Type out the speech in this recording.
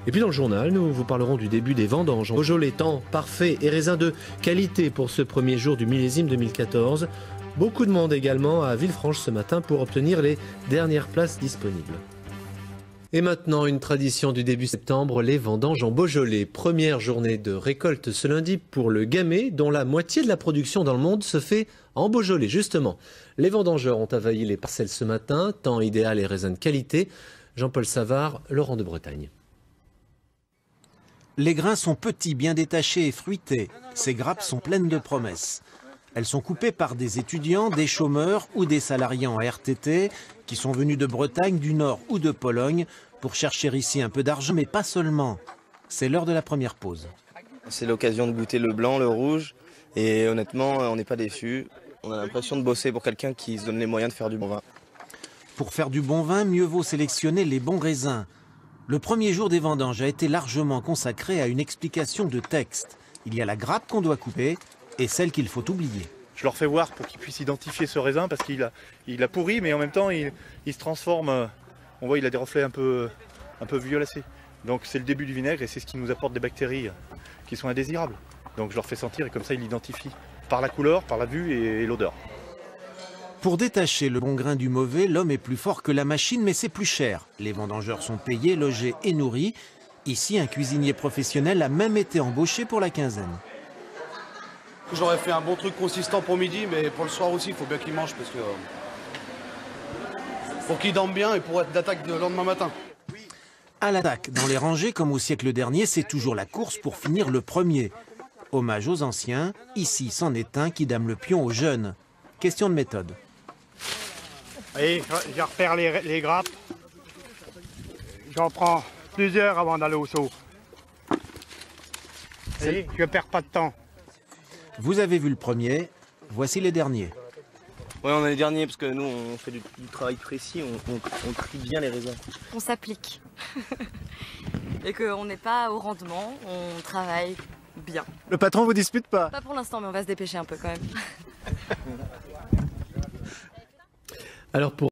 Et puis dans le journal, nous vous parlerons du début des vendanges. Beaujolais, temps parfait et raisins de qualité pour ce premier jour du millésime 2014. Beaucoup de monde également à Villefranche ce matin pour obtenir les dernières places disponibles. Et maintenant, une tradition du début septembre, les vendanges en Beaujolais. Première journée de récolte ce lundi pour le Gamay, dont la moitié de la production dans le monde se fait en Beaujolais. Justement, les vendangeurs ont envahi les parcelles ce matin, temps idéal et raisins de qualité. Jean-Paul Savard, Laurent de Bretagne. Les grains sont petits, bien détachés et fruités. Ces grappes sont pleines de promesses. Elles sont coupées par des étudiants, des chômeurs ou des salariés en RTT qui sont venus de Bretagne, du Nord ou de Pologne pour chercher ici un peu d'argent, mais pas seulement. C'est l'heure de la première pause. C'est l'occasion de goûter le blanc, le rouge et honnêtement, on n'est pas déçus. On a l'impression de bosser pour quelqu'un qui se donne les moyens de faire du bon vin. Pour faire du bon vin, mieux vaut sélectionner les bons raisins. Le premier jour des vendanges a été largement consacré à une explication de texte. Il y a la grappe qu'on doit couper et celle qu'il faut oublier. Je leur fais voir pour qu'ils puissent identifier ce raisin parce qu'il a pourri, mais en même temps il se transforme. On voit il a des reflets un peu violacés. Donc c'est le début du vinaigre et c'est ce qui nous apporte des bactéries qui sont indésirables. Donc je leur fais sentir et comme ça ils l'identifient par la couleur, par la vue et l'odeur. Pour détacher le bon grain du mauvais, l'homme est plus fort que la machine, mais c'est plus cher. Les vendangeurs sont payés, logés et nourris. Ici, un cuisinier professionnel a même été embauché pour la quinzaine. J'aurais fait un bon truc consistant pour midi, mais pour le soir aussi, il faut bien qu'il mange parce que pour qu'il dorme bien et pour être d'attaque le lendemain matin. À l'attaque, dans les rangées comme au siècle dernier, c'est toujours la course pour finir le premier. Hommage aux anciens, ici c'en est un qui dame le pion aux jeunes. Question de méthode. Allez, je repère les grappes. J'en prends plusieurs avant d'aller au seau. Allez, je ne perds pas de temps. Vous avez vu le premier, voici les derniers. Oui, on est les derniers parce que nous on fait du travail précis, on trie bien les raisins. On s'applique et qu'on n'est pas au rendement, on travaille bien. Le patron vous dispute pas? Pas pour l'instant, mais on va se dépêcher un peu quand même. Alors pour